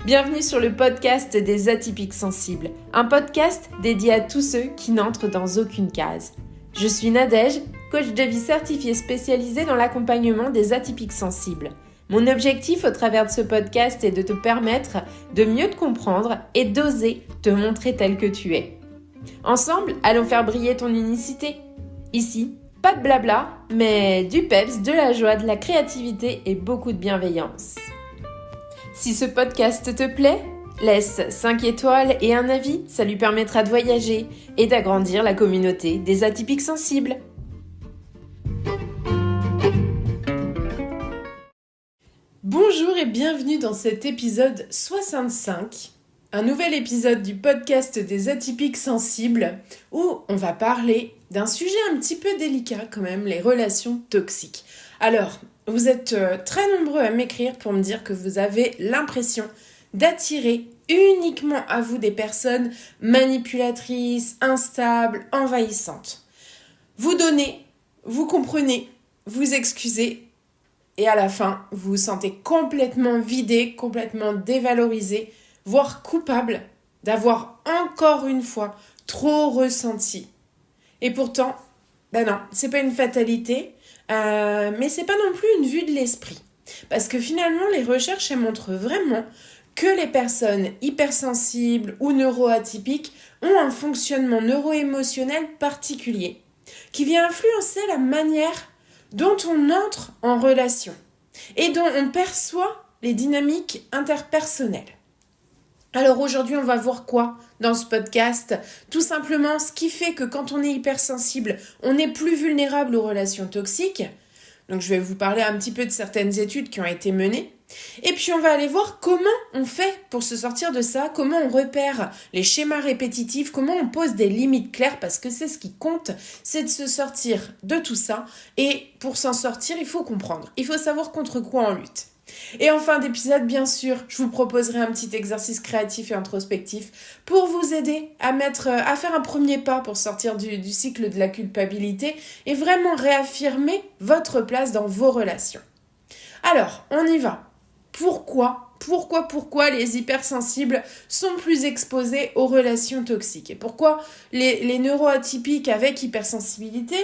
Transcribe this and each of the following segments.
Bienvenue sur le podcast des atypiques sensibles, un podcast dédié à tous ceux qui n'entrent dans aucune case. Je suis Nadège, coach de vie certifié spécialisée dans l'accompagnement des atypiques sensibles. Mon objectif au travers de ce podcast est de te permettre de mieux te comprendre et d'oser te montrer tel que tu es. Ensemble, allons faire briller ton unicité. Ici, pas de blabla, mais du peps, de la joie, de la créativité et beaucoup de bienveillance. Si ce podcast te plaît, laisse 5 étoiles et un avis, ça lui permettra de voyager et d'agrandir la communauté des atypiques sensibles. Bonjour et bienvenue dans cet épisode 65, un nouvel épisode du podcast des atypiques sensibles où on va parler d'un sujet un petit peu délicat quand même, les relations toxiques. Alors, vous êtes très nombreux à m'écrire pour me dire que vous avez l'impression d'attirer uniquement à vous des personnes manipulatrices, instables, envahissantes. Vous donnez, vous comprenez, vous excusez et à la fin, vous vous sentez complètement vidé, complètement dévalorisé, voire coupable d'avoir encore une fois trop ressenti. Et pourtant, non, c'est pas une fatalité, mais c'est pas non plus une vue de l'esprit. Parce que finalement, les recherches, elles montrent vraiment que les personnes hypersensibles ou neuroatypiques ont un fonctionnement neuro-émotionnel particulier qui vient influencer la manière dont on entre en relation et dont on perçoit les dynamiques interpersonnelles. Alors aujourd'hui, on va voir quoi dans ce podcast ? Tout simplement ce qui fait que quand on est hypersensible, on est plus vulnérable aux relations toxiques. Donc je vais vous parler un petit peu de certaines études qui ont été menées. Et puis on va aller voir comment on fait pour se sortir de ça, comment on repère les schémas répétitifs, comment on pose des limites claires, parce que c'est ce qui compte, c'est de se sortir de tout ça. Et pour s'en sortir, il faut comprendre, il faut savoir contre quoi on lutte. Et en fin d'épisode, bien sûr, je vous proposerai un petit exercice créatif et introspectif pour vous aider à faire un premier pas pour sortir du cycle de la culpabilité et vraiment réaffirmer votre place dans vos relations. Alors, on y va. Pourquoi les hypersensibles sont plus exposés aux relations toxiques? Et pourquoi les neuroatypiques avec hypersensibilité,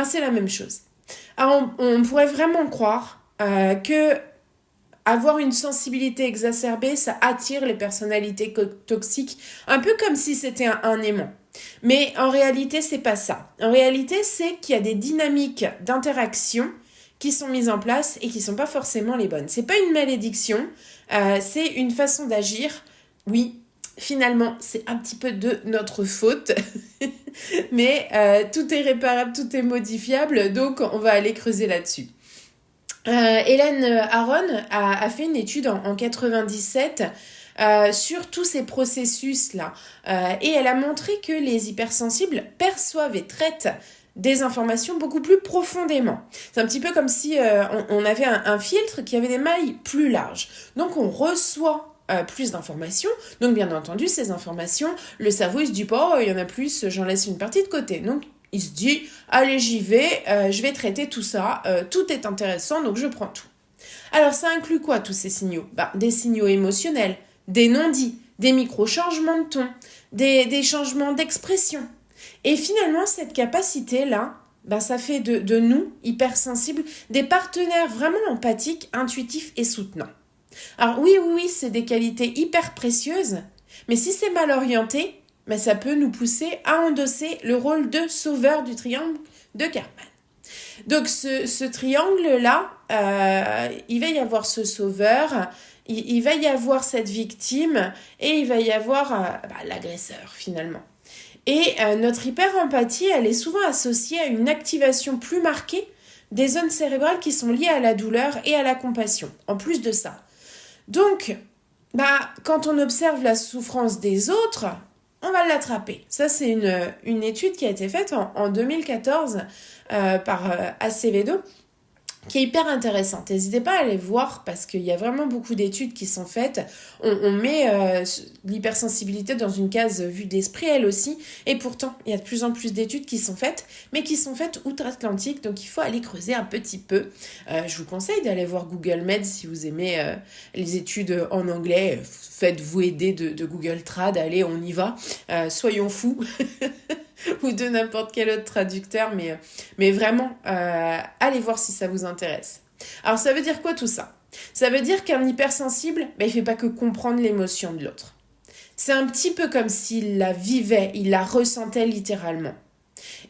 c'est la même chose. Alors, on pourrait vraiment croire que avoir une sensibilité exacerbée, ça attire les personnalités toxiques, un peu comme si c'était un aimant. Mais en réalité, c'est pas ça. En réalité, c'est qu'il y a des dynamiques d'interaction qui sont mises en place et qui sont pas forcément les bonnes. C'est pas une malédiction, c'est une façon d'agir. Oui, finalement, c'est un petit peu de notre faute, mais tout est réparable, tout est modifiable, donc on va aller creuser là-dessus. Hélène Aron a fait une étude en 97 sur tous ces processus-là et elle a montré que les hypersensibles perçoivent et traitent des informations beaucoup plus profondément. C'est un petit peu comme si on avait un filtre qui avait des mailles plus larges. Donc on reçoit plus d'informations. Donc bien entendu, ces informations, le cerveau il se dit pas, il y en a plus, j'en laisse une partie de côté. Donc il se dit, allez j'y vais, je vais traiter tout ça, tout est intéressant, donc je prends tout. Alors ça inclut quoi tous ces signaux ? Des signaux émotionnels, des non-dits, des micro-changements de ton, des changements d'expression. Et finalement, cette capacité-là, ça fait de nous, hypersensibles, des partenaires vraiment empathiques, intuitifs et soutenants. Alors oui, c'est des qualités hyper précieuses, mais si c'est mal orienté, ça peut nous pousser à endosser le rôle de sauveur du triangle de Karpman. Donc ce triangle-là, il va y avoir ce sauveur, il va y avoir cette victime et il va y avoir l'agresseur finalement. Et notre hyper-empathie, elle est souvent associée à une activation plus marquée des zones cérébrales qui sont liées à la douleur et à la compassion, en plus de ça. Donc, quand on observe la souffrance des autres, on va l'attraper. Ça, c'est une étude qui a été faite en 2014 par Acevedo, qui est hyper intéressante. N'hésitez pas à aller voir parce qu'il y a vraiment beaucoup d'études qui sont faites. On met l'hypersensibilité dans une case vue d'esprit, elle aussi, et pourtant, il y a de plus en plus d'études qui sont faites, mais qui sont faites outre-Atlantique, donc il faut aller creuser un petit peu. Je vous conseille d'aller voir Google Med si vous aimez les études en anglais. Faites-vous aider de Google Trad, allez, on y va. Soyons fous. ou de n'importe quel autre traducteur, mais vraiment, allez voir si ça vous intéresse. Alors, ça veut dire quoi tout ça ? Ça veut dire qu'un hypersensible, il ne fait pas que comprendre l'émotion de l'autre. C'est un petit peu comme s'il la vivait, il la ressentait littéralement.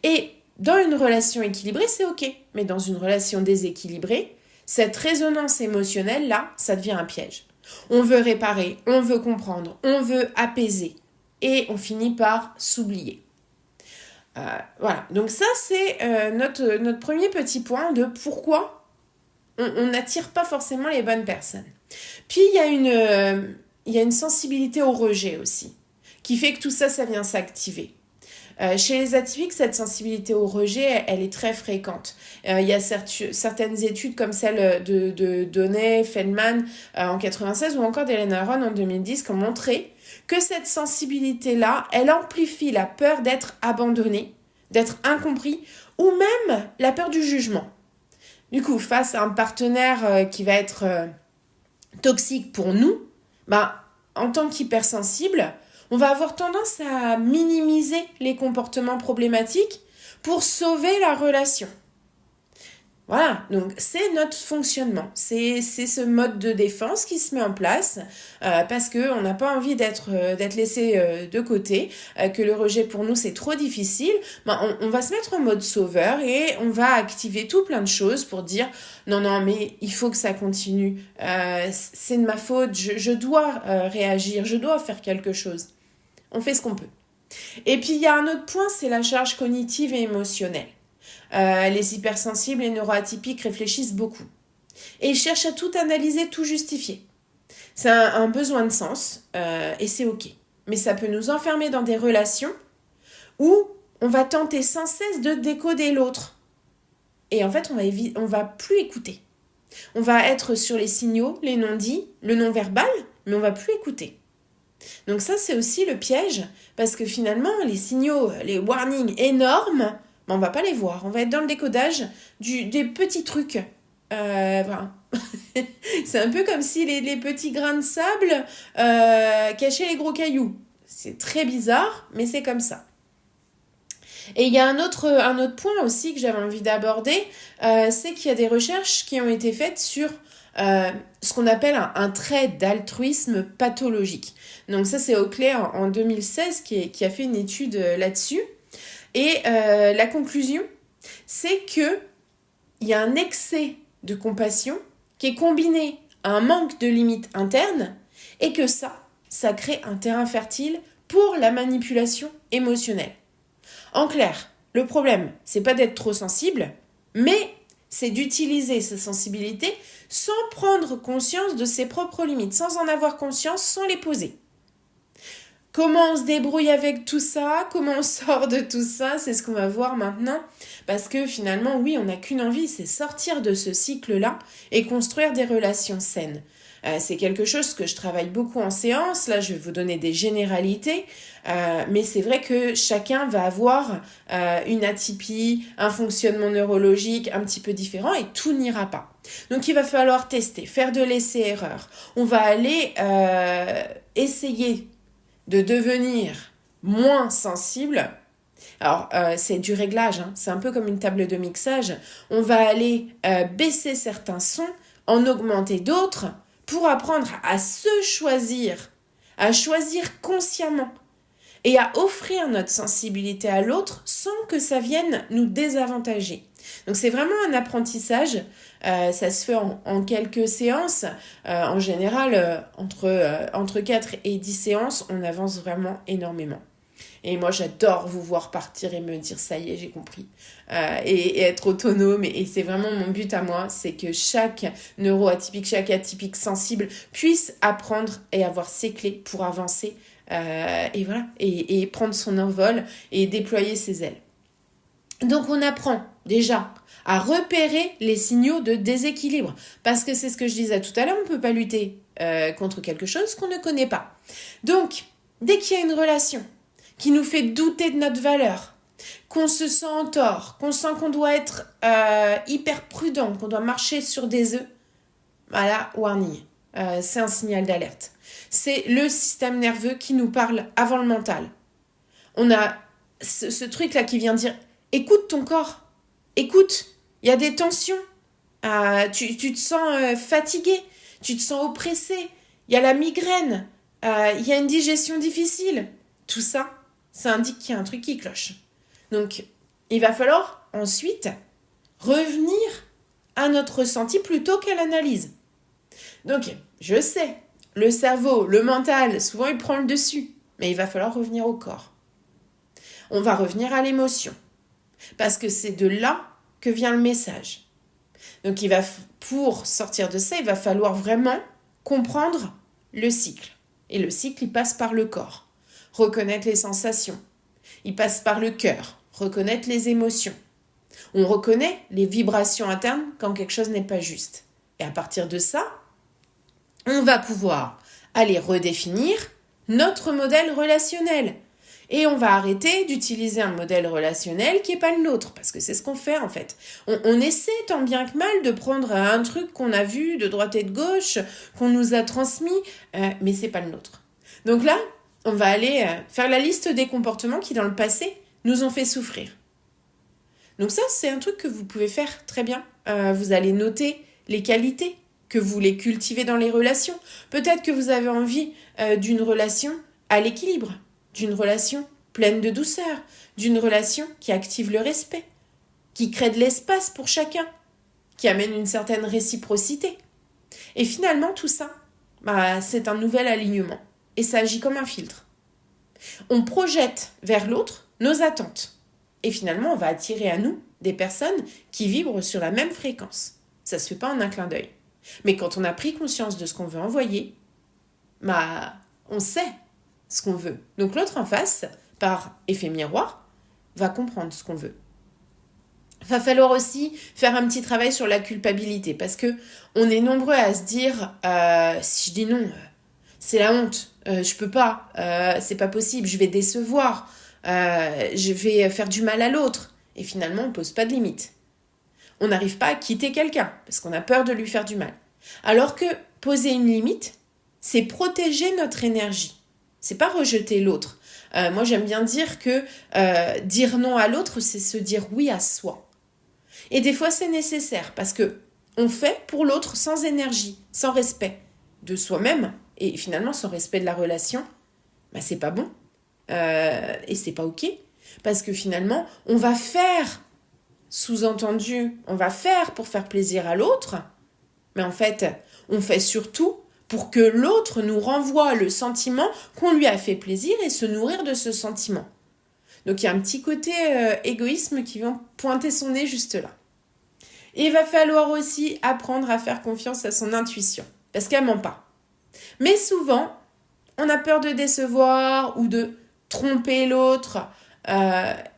Et dans une relation équilibrée, c'est ok, mais dans une relation déséquilibrée, cette résonance émotionnelle-là, ça devient un piège. On veut réparer, on veut comprendre, on veut apaiser, et on finit par s'oublier. Voilà, donc ça c'est notre premier petit point de pourquoi on n'attire pas forcément les bonnes personnes. Puis il y a une sensibilité au rejet aussi, qui fait que tout ça vient s'activer. Chez les atypiques, cette sensibilité au rejet, elle est très fréquente. Il y a certaines études comme celle de Donnet, Feldman en 96 ou encore d'Hélène Aron en 2010 qui ont montré que cette sensibilité-là, elle amplifie la peur d'être abandonné, d'être incompris ou même la peur du jugement. Du coup, face à un partenaire qui va être toxique pour nous, en tant qu'hypersensible, on va avoir tendance à minimiser les comportements problématiques pour sauver la relation. Voilà, donc c'est notre fonctionnement, c'est ce mode de défense qui se met en place parce qu'on n'a pas envie d'être laissé de côté, que le rejet pour nous c'est trop difficile. On va se mettre en mode sauveur et on va activer tout plein de choses pour dire non mais il faut que ça continue, c'est de ma faute, je dois réagir, je dois faire quelque chose. On fait ce qu'on peut. Et puis il y a un autre point, c'est la charge cognitive et émotionnelle. Les hypersensibles et neuroatypiques réfléchissent beaucoup. Et ils cherchent à tout analyser, tout justifier. C'est un besoin de sens et c'est ok. Mais ça peut nous enfermer dans des relations où on va tenter sans cesse de décoder l'autre. Et en fait, on va plus écouter. On va être sur les signaux, les non-dits, le non-verbal, mais on va plus écouter. Donc ça, c'est aussi le piège, parce que finalement, les signaux, les warnings énormes, on va pas les voir. On va être dans le décodage des petits trucs. Voilà. C'est un peu comme si les petits grains de sable cachaient les gros cailloux. C'est très bizarre, mais c'est comme ça. Et il y a un autre point aussi que j'avais envie d'aborder, c'est qu'il y a des recherches qui ont été faites sur ce qu'on appelle un trait d'altruisme pathologique. Donc ça, c'est Oakley en 2016 qui a fait une étude là-dessus. Et la conclusion, c'est qu'il y a un excès de compassion qui est combiné à un manque de limites internes et que ça crée un terrain fertile pour la manipulation émotionnelle. En clair, le problème, c'est pas d'être trop sensible, mais c'est d'utiliser sa sensibilité sans prendre conscience de ses propres limites, sans en avoir conscience, sans les poser. Comment on se débrouille avec tout ça ? Comment on sort de tout ça ? C'est ce qu'on va voir maintenant. Parce que finalement, oui, on n'a qu'une envie, c'est sortir de ce cycle-là et construire des relations saines. C'est quelque chose que je travaille beaucoup en séance. Là, je vais vous donner des généralités. Mais c'est vrai que chacun va avoir une atypie, un fonctionnement neurologique un petit peu différent et tout n'ira pas. Donc, il va falloir tester, faire de l'essai-erreur. On va aller essayer de devenir moins sensible. Alors, c'est du réglage, c'est un peu comme une table de mixage. On va aller baisser certains sons, en augmenter d'autres, pour apprendre à se choisir, à choisir consciemment et à offrir notre sensibilité à l'autre sans que ça vienne nous désavantager. Donc c'est vraiment un apprentissage, ça se fait en quelques séances, en général entre 4 et 10 séances, on avance vraiment énormément. Et moi j'adore vous voir partir et me dire ça y est j'ai compris, et être autonome, et c'est vraiment mon but à moi, c'est que chaque neuroatypique, chaque atypique sensible puisse apprendre et avoir ses clés pour avancer, et voilà, et prendre son envol et déployer ses ailes. Donc on apprend déjà, à repérer les signaux de déséquilibre. Parce que c'est ce que je disais tout à l'heure, on ne peut pas lutter contre quelque chose qu'on ne connaît pas. Donc, dès qu'il y a une relation qui nous fait douter de notre valeur, qu'on se sent en tort, qu'on sent qu'on doit être hyper prudent, qu'on doit marcher sur des œufs, voilà, warning, c'est un signal d'alerte. C'est le système nerveux qui nous parle avant le mental. On a ce truc-là qui vient dire « Écoute ton corps, écoute, il y a des tensions, tu te sens fatigué, tu te sens oppressé, il y a la migraine, il y a une digestion difficile. » Tout ça, ça indique qu'il y a un truc qui cloche. Donc, il va falloir ensuite revenir à notre ressenti plutôt qu'à l'analyse. Donc, je sais, le cerveau, le mental, souvent il prend le dessus, mais il va falloir revenir au corps. On va revenir à l'émotion, parce que c'est de là que vient le message. Donc, pour sortir de ça, il va falloir vraiment comprendre le cycle. Et le cycle, il passe par le corps. Reconnaître les sensations. Il passe par le cœur. Reconnaître les émotions. On reconnaît les vibrations internes quand quelque chose n'est pas juste. Et à partir de ça, on va pouvoir aller redéfinir notre modèle relationnel. Et on va arrêter d'utiliser un modèle relationnel qui n'est pas le nôtre, parce que c'est ce qu'on fait en fait. On essaie tant bien que mal de prendre un truc qu'on a vu de droite et de gauche, qu'on nous a transmis, mais c'est pas le nôtre. Donc là, on va aller faire la liste des comportements qui dans le passé nous ont fait souffrir. Donc ça, c'est un truc que vous pouvez faire très bien. Vous allez noter les qualités que vous voulez cultiver dans les relations. Peut-être que vous avez envie d'une relation à l'équilibre, d'une relation pleine de douceur, d'une relation qui active le respect, qui crée de l'espace pour chacun, qui amène une certaine réciprocité. Et finalement, tout ça, c'est un nouvel alignement. Et ça agit comme un filtre. On projette vers l'autre nos attentes. Et finalement, on va attirer à nous des personnes qui vibrent sur la même fréquence. Ça ne se fait pas en un clin d'œil. Mais quand on a pris conscience de ce qu'on veut envoyer, on sait ce qu'on veut. Donc l'autre en face, par effet miroir, va comprendre ce qu'on veut. Il va falloir aussi faire un petit travail sur la culpabilité, parce que on est nombreux à se dire si je dis non, c'est la honte, je peux pas, c'est pas possible, je vais décevoir, je vais faire du mal à l'autre. Et finalement, on pose pas de limite. On n'arrive pas à quitter quelqu'un, parce qu'on a peur de lui faire du mal. Alors que poser une limite, c'est protéger notre énergie. C'est pas rejeter l'autre. Moi, j'aime bien dire que dire non à l'autre, c'est se dire oui à soi. Et des fois, c'est nécessaire parce que on fait pour l'autre sans énergie, sans respect de soi-même et finalement sans respect de la relation. C'est pas bon et c'est pas ok parce que finalement, on va faire, sous-entendu, on va faire pour faire plaisir à l'autre, mais en fait, on fait surtout pour que l'autre nous renvoie le sentiment qu'on lui a fait plaisir et se nourrir de ce sentiment. Donc il y a un petit côté égoïsme qui vient pointer son nez juste là. Et il va falloir aussi apprendre à faire confiance à son intuition, parce qu'elle ment pas. Mais souvent, on a peur de décevoir ou de tromper l'autre,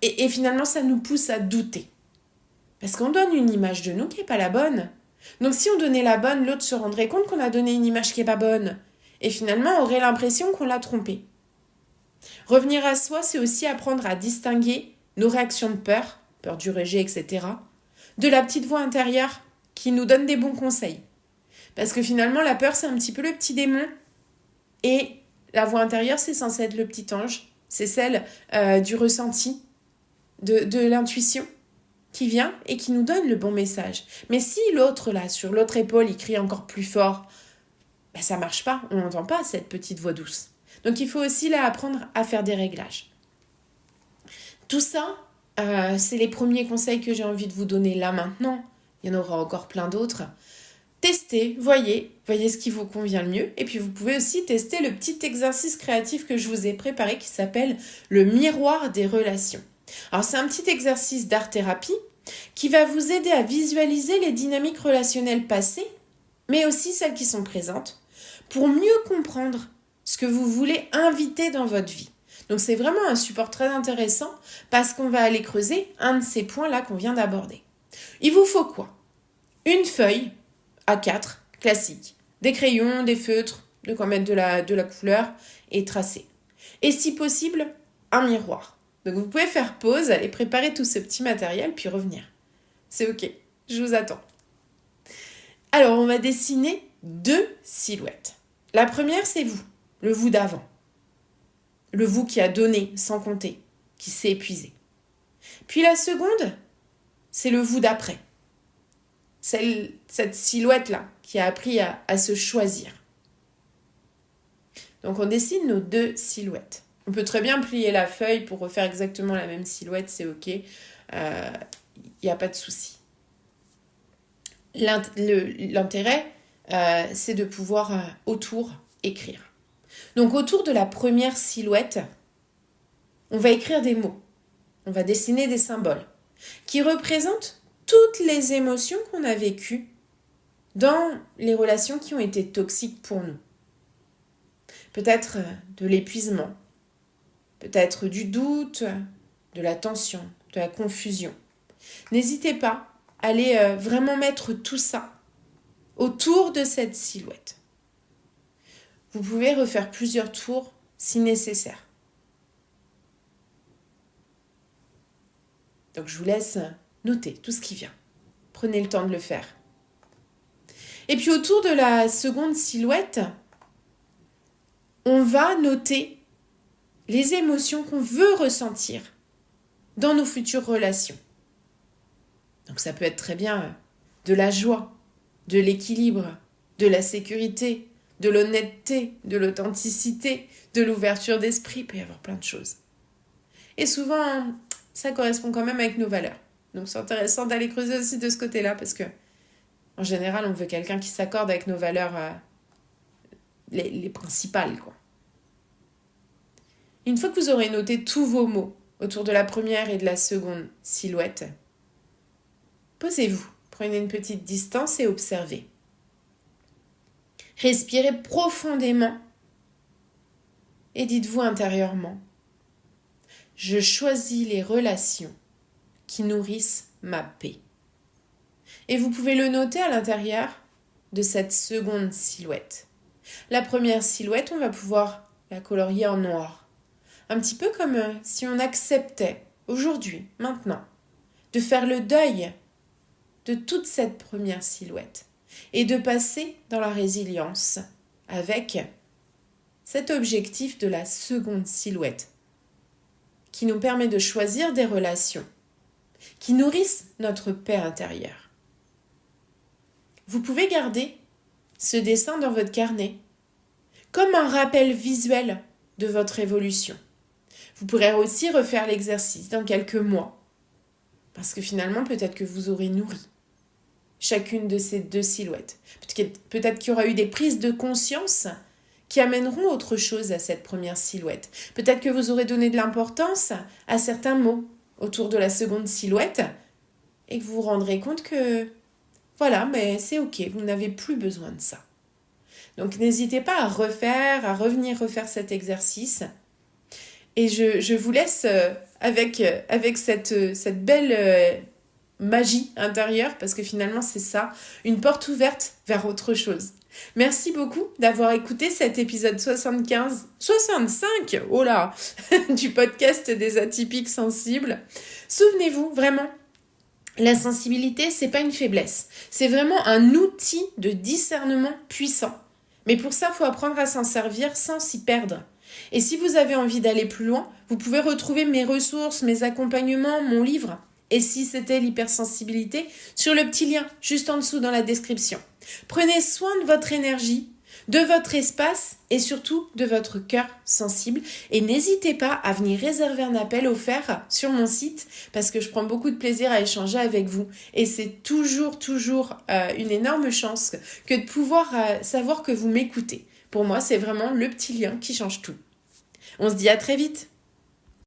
et finalement ça nous pousse à douter. Parce qu'on donne une image de nous qui n'est pas la bonne. Donc si on donnait la bonne, l'autre se rendrait compte qu'on a donné une image qui n'est pas bonne. Et finalement, aurait l'impression qu'on l'a trompé. Revenir à soi, c'est aussi apprendre à distinguer nos réactions de peur, peur du rejet, etc., de la petite voix intérieure qui nous donne des bons conseils. Parce que finalement, la peur, c'est un petit peu le petit démon. Et la voix intérieure, c'est censé être le petit ange. C'est celle du ressenti, de l'intuition, qui vient et qui nous donne le bon message. Mais si l'autre, là, sur l'autre épaule, il crie encore plus fort, ça marche pas, on n'entend pas cette petite voix douce. Donc il faut aussi là apprendre à faire des réglages. Tout ça, c'est les premiers conseils que j'ai envie de vous donner là maintenant. Il y en aura encore plein d'autres. Testez, voyez ce qui vous convient le mieux. Et puis vous pouvez aussi tester le petit exercice créatif que je vous ai préparé qui s'appelle le miroir des relations. Alors c'est un petit exercice d'art-thérapie qui va vous aider à visualiser les dynamiques relationnelles passées, mais aussi celles qui sont présentes, pour mieux comprendre ce que vous voulez inviter dans votre vie. Donc c'est vraiment un support très intéressant parce qu'on va aller creuser un de ces points-là qu'on vient d'aborder. Il vous faut quoi? Une feuille A4 classique, des crayons, des feutres, de quoi mettre de la couleur et tracer. Et si possible, un miroir. Donc vous pouvez faire pause, aller préparer tout ce petit matériel puis revenir. C'est ok, je vous attends. Alors on va dessiner 2 silhouettes. La première c'est vous, le vous d'avant. Le vous qui a donné sans compter, qui s'est épuisé. Puis la seconde, c'est le vous d'après. Cette silhouette-là qui a appris à se choisir. Donc on dessine nos 2 silhouettes. On peut très bien plier la feuille pour refaire exactement la même silhouette, c'est ok. Il n'y a pas de souci. L'intérêt, c'est de pouvoir autour écrire. Donc autour de la première silhouette, on va écrire des mots. On va dessiner des symboles qui représentent toutes les émotions qu'on a vécues dans les relations qui ont été toxiques pour nous. Peut-être de l'épuisement, peut-être du doute, de la tension, de la confusion. N'hésitez pas à aller vraiment mettre tout ça autour de cette silhouette. Vous pouvez refaire plusieurs tours si nécessaire. Donc je vous laisse noter tout ce qui vient. Prenez le temps de le faire. Et puis autour de la seconde silhouette, on va noter les émotions qu'on veut ressentir dans nos futures relations. Donc ça peut être très bien de la joie, de l'équilibre, de la sécurité, de l'honnêteté, de l'authenticité, de l'ouverture d'esprit, il peut y avoir plein de choses. Et souvent, ça correspond quand même avec nos valeurs. Donc c'est intéressant d'aller creuser aussi de ce côté-là parce que en général, on veut quelqu'un qui s'accorde avec nos valeurs les principales, quoi. Une fois que vous aurez noté tous vos mots autour de la première et de la seconde silhouette, posez-vous, prenez une petite distance et observez. Respirez profondément et dites-vous intérieurement, je choisis les relations qui nourrissent ma paix. Et vous pouvez le noter à l'intérieur de cette seconde silhouette. La première silhouette, on va pouvoir la colorier en noir. Un petit peu comme si on acceptait, aujourd'hui, maintenant, de faire le deuil de toute cette première silhouette et de passer dans la résilience avec cet objectif de la seconde silhouette qui nous permet de choisir des relations qui nourrissent notre paix intérieure. Vous pouvez garder ce dessin dans votre carnet comme un rappel visuel de votre évolution. Vous pourrez aussi refaire l'exercice dans quelques mois parce que finalement, peut-être que vous aurez nourri chacune de ces 2 silhouettes. Peut-être qu'il y aura eu des prises de conscience qui amèneront autre chose à cette première silhouette. Peut-être que vous aurez donné de l'importance à certains mots autour de la seconde silhouette et que vous vous rendrez compte que voilà, mais c'est ok, vous n'avez plus besoin de ça. Donc n'hésitez pas à revenir refaire cet exercice. Et je vous laisse avec cette belle magie intérieure, parce que finalement c'est ça, une porte ouverte vers autre chose. Merci beaucoup d'avoir écouté cet épisode 65, oh là, du podcast des atypiques sensibles. Souvenez-vous, vraiment, la sensibilité, c'est pas une faiblesse. C'est vraiment un outil de discernement puissant. Mais pour ça, il faut apprendre à s'en servir sans s'y perdre. Et si vous avez envie d'aller plus loin, vous pouvez retrouver mes ressources, mes accompagnements, mon livre. Et si c'était l'hypersensibilité, sur le petit lien juste en dessous dans la description. Prenez soin de votre énergie, de votre espace et surtout de votre cœur sensible. Et n'hésitez pas à venir réserver un appel offert sur mon site parce que je prends beaucoup de plaisir à échanger avec vous. Et c'est toujours une énorme chance que de pouvoir savoir que vous m'écoutez. Pour moi, c'est vraiment le petit lien qui change tout. On se dit à très vite.